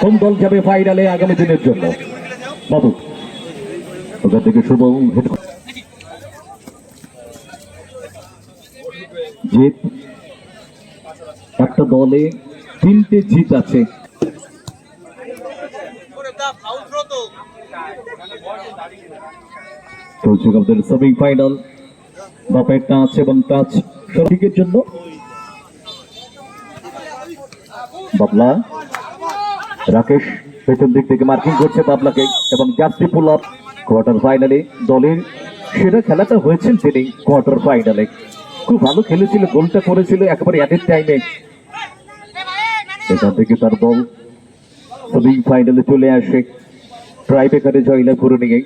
কোন দল যাবে ফাইনালে আগামী দিনের জন্য? বাবু ওখান থেকে শুভ জিত, একটা দলে 3টে জিত আছে। সেমিফাইনাল বাপের টাচ এবং টাচ সঠিকের জন্য বাবলা রাকেশ পেছন দিক থেকে মার্কিং করছে বাবলাকে এবং জাস্টি পুল আপ। কোয়ার্টার ফাইনালে দলের সেরা খেলাটা হয়েছেন তিনি। কোয়ার্টার ফাইনালে খুব ভালো খেলেছিল, গোলটা করেছিল একেবারে অ্যাটেড টাইমে। এখান থেকে তার দল সেমিফাইনালে চলে আসে ট্রাইবেকারে জয়লাভ করে নিয়ে।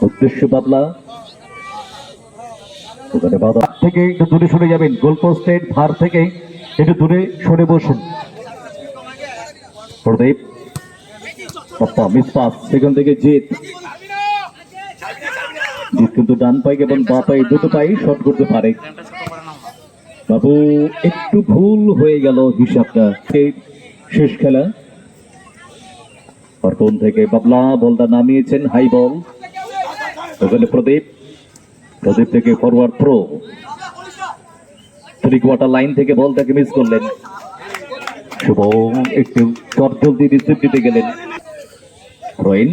উদ্দেশ্য বাবলা ওখানে বাধা থেকে একটু দূরে সরে যাবেন, গোল পোস্টের ধার থেকে একটু দূরে সরে বসুন। প্রদীপ পাপ্পা মিস পাস, সেখান থেকে জিত। জিত কিন্তু ডান পাই এবং বা পাই দুটো পাই শট করতে পারে। বাবু একটু ভুল হয়ে গেল হিসাবটা। শেষ খেলা অর্পণ থেকে বাবলা বলটা নামিয়েছেন, হাই বল। ওখানে প্রদীপ, প্রদীপ থেকে ফরওয়ার্ড থ্রো, 3 কোয়ার্টার লাইন থেকে বলটাকে মিস করলেন। শুভ একটু চটজলদি রিসিভ দিতে গেলেন। রোহিন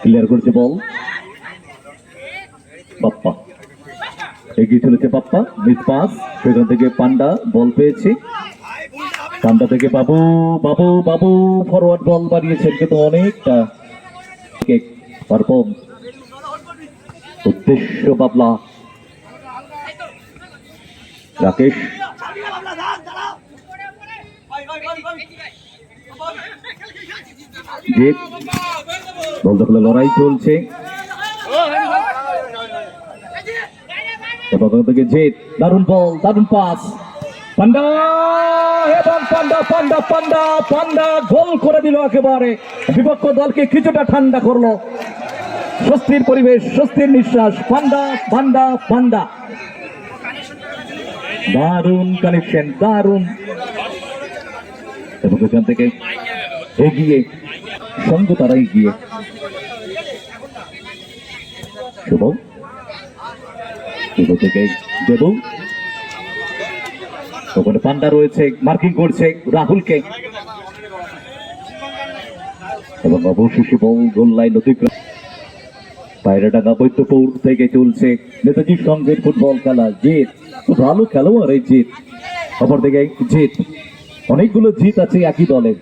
ক্লিয়ার করছে বল। পাপ্পা এগিয়ে চলেছে, পাপ্পা মিস পাস, সেখান থেকে পান্ডা বল পেয়েছে। পান্ডা থেকে বাবু, বাবু বাবু ফরওয়ার্ড বল বাড়িয়েছেন কিন্তু অনেকটা। উদ্দেশ্য বাবলা, রাকেশ জিত বল দখলে লড়াই চলছে থেকে জিত। দারুণ বল, দারুণ পাস, পান্ডা এবং পান্ডা পান্ডা পান্ডা পান্ডা গোল করে দিল একেবারে। বিপক্ষ দলকে কিছুটা ঠান্ডা করলো, স্বস্তির পরিবেশ, স্বস্তির নিঃশ্বাস। পান্ডা পান্ডা পান্ডা, দারুণ কানেকশন, দারুণ। এবং এখান থেকে এগিয়ে সঙ্গ তারা এগিয়ে। শুভ থেকে দেব, ওখানে পান্ডা রয়েছে, মার্কিং করছে রাহুলকে এবং অবশেষে বল গোল লাইন অতিক্রম। পায়রাডাঙ্গা বৈদ্যপুর থেকে চলছে নেতাজি সংঘের ফুটবল খেলা। জিত খুব ভালো খেলোয়াড় এই জিত। অপরদিকে জিত, অনেকগুলো জিত আছে একই দলে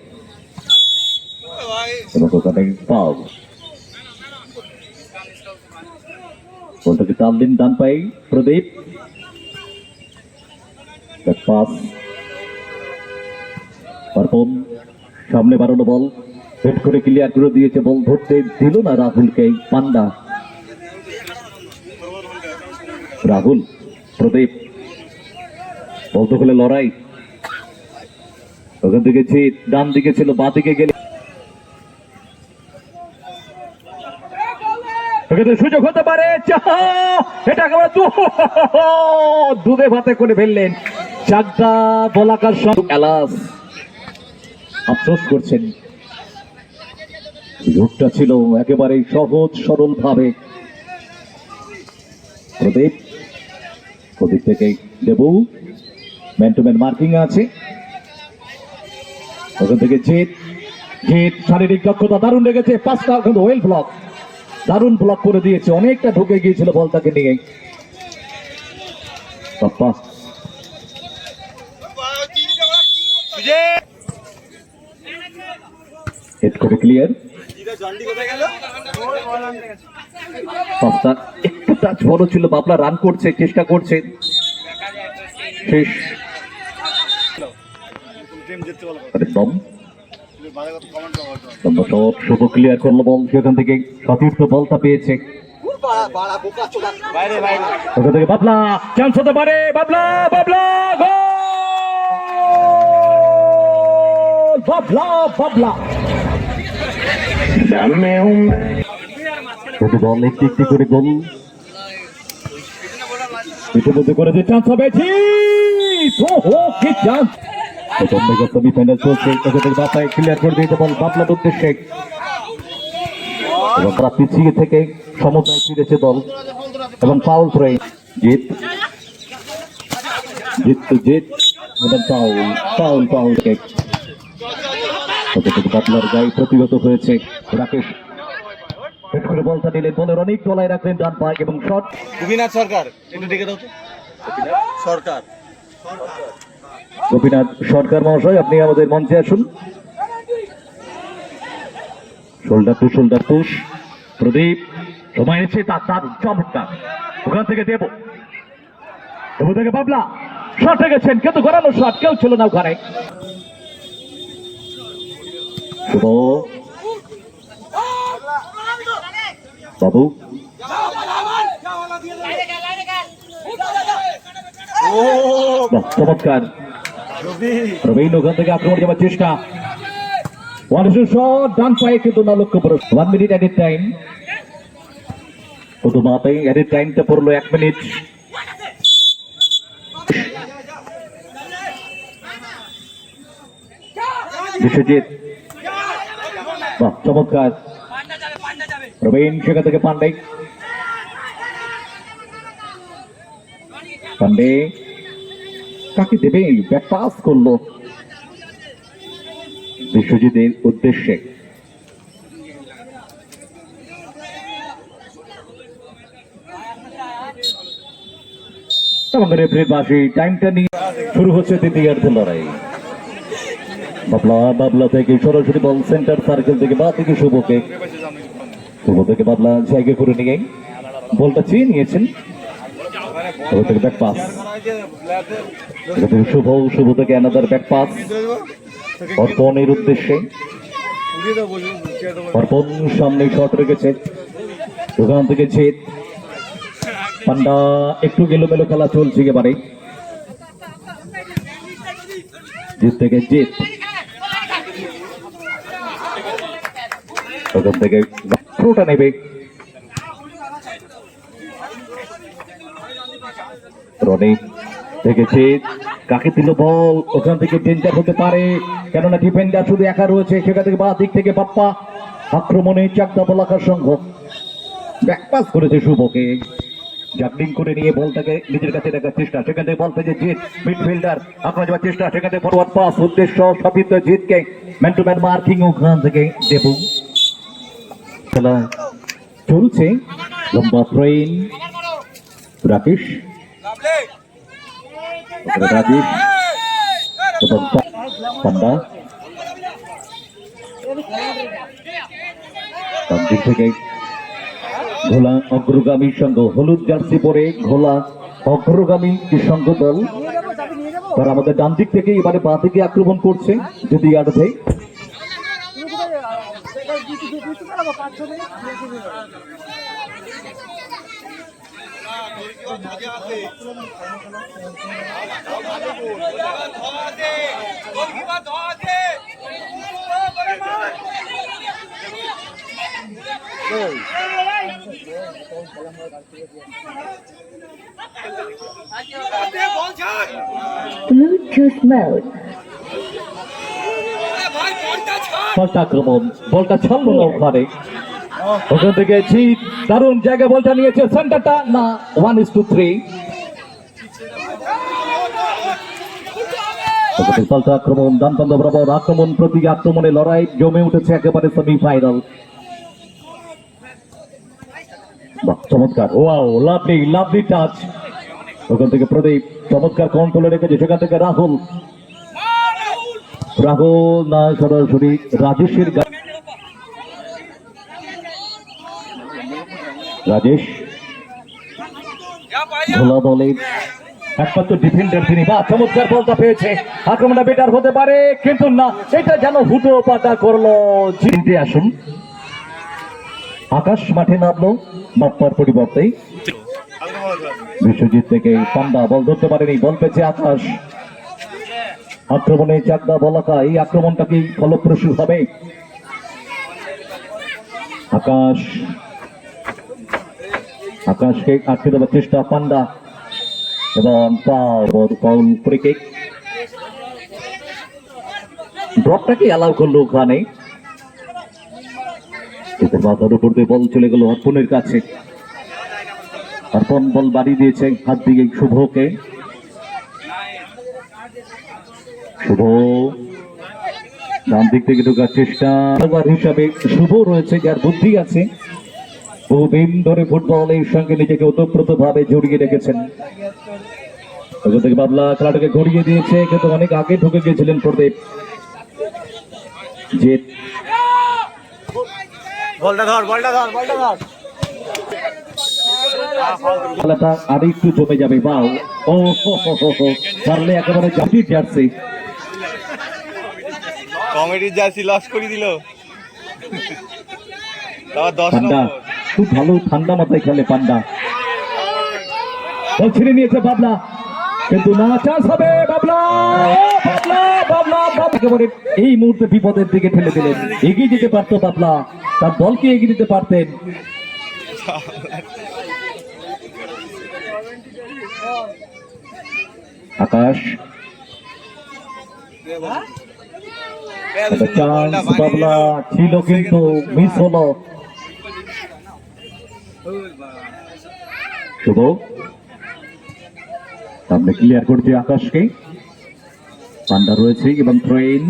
এবং ওখানে পাও বলটাকে টান দিন ডান পাই প্রদীপ। পাস অর্পণ, সামনে বাড়ানো বল, হেড করে ক্লিয়ার করে দিয়েছে, বল ধরতে দিল না রাহুলকে। পান্ডা, রাহুল, প্রদীপ বল দখলে লড়াই। ওখান থেকে জিত ডান দিকে ছিল, বাঁ দিকে গেলে সুযোগ হতে পারে। এটা দুধে ভাতে করে ফেললেন চাকদা বলাকার সঙ্গে। এলাস আফসোস করছেন, সুযোগটা ছিল একেবারে সহজ সরল ভাবে। প্রদীপ, প্রদীপ থেকে Debu, man to man marking আছে। ওখান থেকে জিত, জিত শারীরিক দক্ষতা দারুণ লেগেছে। পাঁচটা কিন্তু ওয়েল ব্লক, দারুণ ব্লক করে দিয়েছে, অনেকটা ঢুকে গিয়েছিল বলটাকে নিয়ে। পাপ্পা হেড করে ক্লিয়ার। পাঁচটা একটু টাচ বড় ছিল, বাবলা রান করছে, চেষ্টা করছে। শেষ শুভ ক্লিয়ার করলো বল, সেখান থেকে সতীর্থ বলটা পেয়েছে। ওখান থেকে বাবলা চান্স হতে পারে, বাবলা বাবলা বাবলা বাবলা বল একটি একটি করে গোল। ইতিমধ্যে করে যে চান্স হবে কি চান্স প্রথম দিকে সেমিফাইনাল চলছে এদের মাথায় ক্লিয়ার করে দিতে বল বাবলার উদ্দেশ্যে এবং তারা পিছিয়ে থেকে সমতায় ফিরেছে দল এবং ফাউল থ্রো জিত জিত তো জিত এবং ফাউল ফাউল ফাউল কেক বাবলার গায়ে প্রতিহত হয়েছে রাকেশ হেড করে বলটা নিলেন বলের অনেক তলায় রাখলেন ডান পা এবং শট গোপীনাথ সরকার একটু ডেকে দাও তো সরকার গোপীনাথ সরকার মহাশয় আপনি আমাদের মঞ্চে আসুন শোল্ডার পুশ প্রদীপ সময় এসে তার চমৎকার ওখান থেকে দেব থেকে বাবলা শটে গেছেন কিন্তু গড়ানো শট কেউ ছিল না ওখানে শুভ বাবু চমৎকার প্রবীণ ওখান থেকে আক্রমণ যাওয়ার চেষ্টা ডান পায়ে কিন্তু না লক্ষ্য পড়ে 1 মিনিট এডিট টাইম শুধু মাথায় এডিট টাইমটা পড়লো 1 মিনিট বিশ্বজিৎ বাহ চমৎকার প্রবীণ সেখান থেকে পান্ডে পান্ডে কাকে দেবে ব্যাক পাস করলো বিশ্বজিতের উদ্দেশ্যে আমাদের রেফারির পাশে টাইমটা নিয়ে শুরু হচ্ছে তৃতীয়ার্ধের লড়াই বাবলা থেকে সরাসরি বল সেন্টার সার্কেল থেকে বা থেকে শুভ থেকে বাবলা জায়গা করে নিয়ে বলটা চেয়ে নিয়েছেন ব্যাক পাস শুভ থেকে অ্যানাদার ব্যাক পাস অর্পণের উদ্দেশ্যে অর্পণ সামনে শট রেখেছে ওখান থেকে জিত পান্ডা একটু গেলোমেলো খেলা চলছে এবারে জিত থেকে জিত ওখান থেকে থ্রোটা নেবে রনি থেকে জিত কাকে দিল বল ওখান থেকে ডেঞ্জার হতে পারে কেননা ডিফেন্ডার শুধু একা রয়েছে সেখান থেকে বাঁ দিক থেকে বাপ্পা আক্রমণে চাকদা বলাকার সংঘ ব্যাকপাস করেছে শুভকে জাগলিং করে নিয়ে বলটাকে নিজের কাছে রাখার চেষ্টা সেখান থেকে বল পেয়েছে জিত মিডফিল্ডার আক্রমণ যাওয়ার চেষ্টা সেখান থেকে ফরওয়ার্ড পাস উদ্দেশ্য সতীর্থ জিতকে ম্যান টু ম্যান মার্কিং ওখান থেকে দেবু খেলা চলছে লম্বা ট্রেন রাকেশ রাজেশ এবং পান্ডা দিক থেকে ঘোলা অগ্রগামী সংঘ হলুদ জার্সি পরে ঘোলা অগ্রগামী সংঘ দল তারা আমাদের ডান দিক থেকে এবারে বাঁ দিকে আক্রমণ করছে যদি আর্ধে Bluetooth mode. আক্রমণ বলটা ছাড়লো না ওখানে ওখান থেকে জিত দারুণ জায়গায় বলটা নিয়েছে সেন্টারটা না 1:3 পাল্টা আক্রমণ ডানপান্দ বরাবর আক্রমণ প্রতি আক্রমণে লড়াই জমে উঠেছে একেবারে সেমিফাইনাল চমৎকার ওয়াও লাভলি লাভলি টাচ ওখান থেকে প্রদীপ চমৎকার কন্ট্রোলে রেখেছে সেখান থেকে রাহুল না সরাসরি রাজেশের রাজেশ ভোলা দলের একমাত্র ডিফেন্ডার তিনি বা চমৎকার বলটা পেয়েছে আক্রমণটা বেটার হতে পারে কিন্তু না এটা যেন হুটো পাটা করলো জিতে আসুন আকাশ মাঠে নামলো বাপ্পার পরিবর্তে বিশ্বজিৎ থেকে পান্ডা বল ধরতে পারেনি বল পেয়েছে আকাশ আক্রমণে চাকদা বলাকা এই আক্রমণটা কি ফলপ্রসূ হবে আকাশকে আটকে দেওয়ার চেষ্টা পান্ডা এবং ফাউল ফ্রি কিক। ড্রপটাকে অ্যালাউ করলো ওখানে, মাথার উপর দিয়ে বল চলে গেল অর্পণের কাছে। অর্পণ বল বাড়িয়ে দিয়েছে হাত দিকে শুভকে। শুভ ডান দিক থেকে ঢোকার চেষ্টা হিসাবে শুভ রয়েছে, যার বুদ্ধি আছে, বহুদিন ধরে ফুটবলের সঙ্গে নিজেকে ওতপ্রোত ভাবে জড়িয়ে রেখেছেন। ওখান থেকে বাবলা খেলাটাকে গড়িয়ে দিয়েছে, কিন্তু অনেক আগে ঢুকে গিয়েছিলেন প্রদীপ। যে খেলাটা আর একটু জমে যাবে। বাউ, ও পারলে একেবারে জাতির জার্সি, কমেডির জার্সি লস করে দিল। পান্ডা খুব ভালো ঠান্ডা মাথায় খেলে পান্ডা। বল ছিঁড়ে নিয়েছে বাবলা, কিন্তু না, চান্স হবে। বাবলা বাবলা বাবলা একেবারে এই মুহূর্তে বিপদের দিকে ঠেলে দিলেন। এগিয়ে যেতে পারতো বাবলা, তার দলকে এগিয়ে দিতে পারতেন। আকাশ চান্স বাবলা ছিল, কিন্তু মিস হলো। শুভ সামনে ক্লিয়ার করছে আকাশকে, পান্ডা রয়েছে এবং ট্রেন।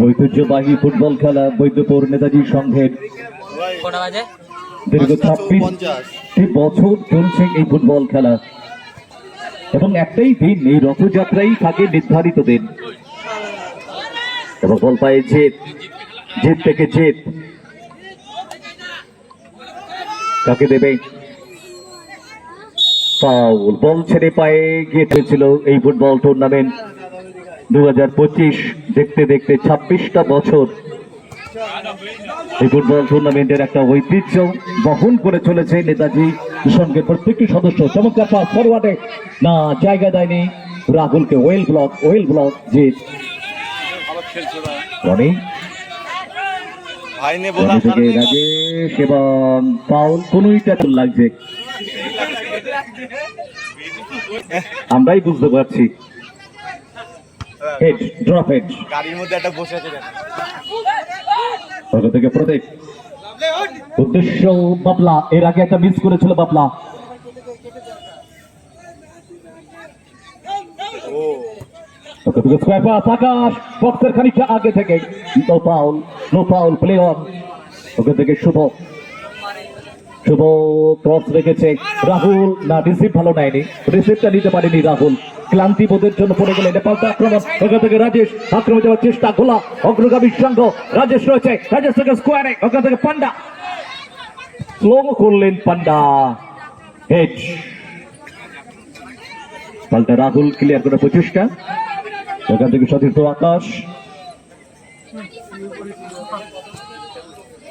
ঐতিহ্যবাহী ফুটবল খেলা বৈদ্যপুর নেতাজি সংঘের দীর্ঘ 26 বছর চলছে এই ফুটবল খেলা, এবং একটাই দিন, এই রথযাত্রাই থাকে নির্ধারিত দিন। এবং বল পায়ে জেদ, জেদ থেকে জেদ কাকে দেবে? ফাউল। বল ছেড়ে পায়ে গিয়েছিল এই ফুটবল টুর্নামেন্ট 2025। দেখতে দেখতে 26টা বছর এই ফুটবল টুর্নামেন্টের একটা ঐতিহ্য বহন করে চলেছে নেতাজি সঙ্গের প্রত্যেকটি সদস্য। চমৎকার পাস ফরওয়ার্ডে, না, জায়গা দেয়নি রাহুলকে। ওয়েল ব্লক জিত। রনি থেকে রাজেশ এবং পাউল, কোনটা লাগছে আমরাই বুঝতে পারছি। হেড ড্রপ, হেড গাড়ির মধ্যে একটা বসে আছে থেকে প্রদীপ। উদ্দেশ্য বাবলা, এর আগে একটা মিস করেছিল বাবলা। আকাশ বক্সের খানিকটা আগে থেকে, নো ফাউল, প্লে অন। ওখান থেকে শুভ ক্রস রেখেছে রাহুল, না, রিসিভ ভালো নেয়নি, রিসিভটা নিতে পারেনি রাহুল। ক্লান্তি বোধের জন্য পড়ে গেলে নেপালটা আক্রমণ। ওখান থেকে রাজেশ আক্রমণ যাওয়ার চেষ্টা, গোলা অগ্রগামীর সঙ্গ রাজেশ রয়েছে, রাজেশ থেকে স্কোয়ারে। ওখান থেকে পান্ডা স্লো করলেন, পান্ডা হেড। পাল্টা রাহুল ক্লিয়ার করার প্রচেষ্টা, ওখান থেকে সতীর্থ আকাশ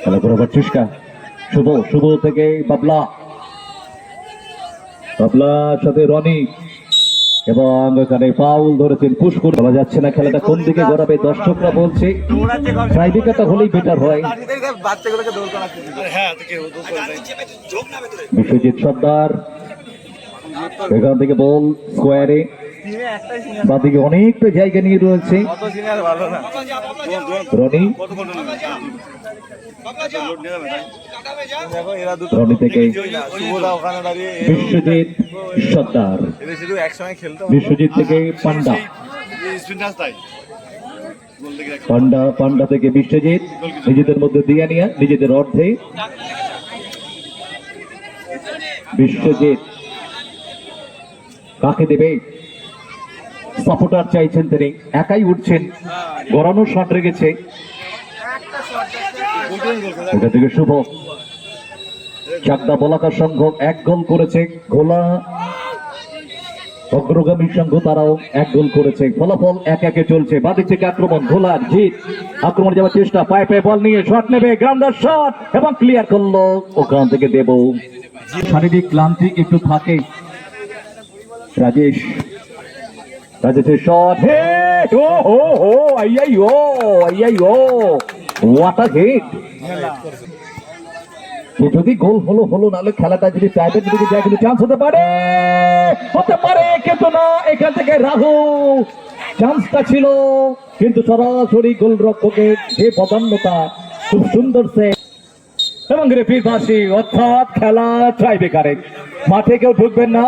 খেলা করার চেষ্টা। শুভ থেকে বাবলার সাথে রনি, এবং এখানে ফাউল ধরেছেন পুষ্কুর। বলা যাচ্ছে না খেলাটা কোন দিকে গড়াবে, দর্শকরা বলছে ট্রাইব্রেকারটা হলেই বেটার হয়। বিশ্বজিৎ সর্দার এখান থেকে বল স্কোয়ারে, বাদিকে অনেকটা জায়গা নিয়ে রয়েছে রনি। রনি থেকে বিশ্বজিৎ সর্দার, বিশ্বজিৎ থেকে পান্ডা, পান্ডা থেকে বিশ্বজিৎ, নিজেদের মধ্যে দিয়ে নিয়ে নিজেদের অর্ধে বিশ্বজিৎ কাকে দেবে? সাপোর্টার চাইছেন তিনি, একাই উঠছেন, গড়ানো শট রেখেছে। এটা থেকে শুভ চাকদা বলাকার সংঘ 1 গোল করেছে, ঘোলা অগ্রগামী সংঘ তারাও 1 গোল করেছে। ফলাফল 1-1 চলছে। বাদিক থেকে আক্রমণ, ঘোলার জিত, আক্রমণ যাওয়ার চেষ্টা, পায়ে বল নিয়ে শট নেবে, গ্রাউন্ডার শট এবং ক্লিয়ার করলো। ওখান থেকে দেব, শারীরিক ক্লান্তি একটু থাকে। রাজেশের shot, head, what a hit. যে যদি গোল হলো নাহলে খেলাটা যদি প্রাইভেট দিকে যায় কিন্তু চান্স হতে পারে কিন্তু না, এখান থেকে রাহু চান্সটা ছিল কিন্তু সরাসরি গোলরক্ষকের যে বদান্যতা, খুব সুন্দর সে এবং রেফারির বাঁশি, অর্থাৎ খেলা টাই ব্রেকারে, মাঠে কেউ ঢুকবেন না।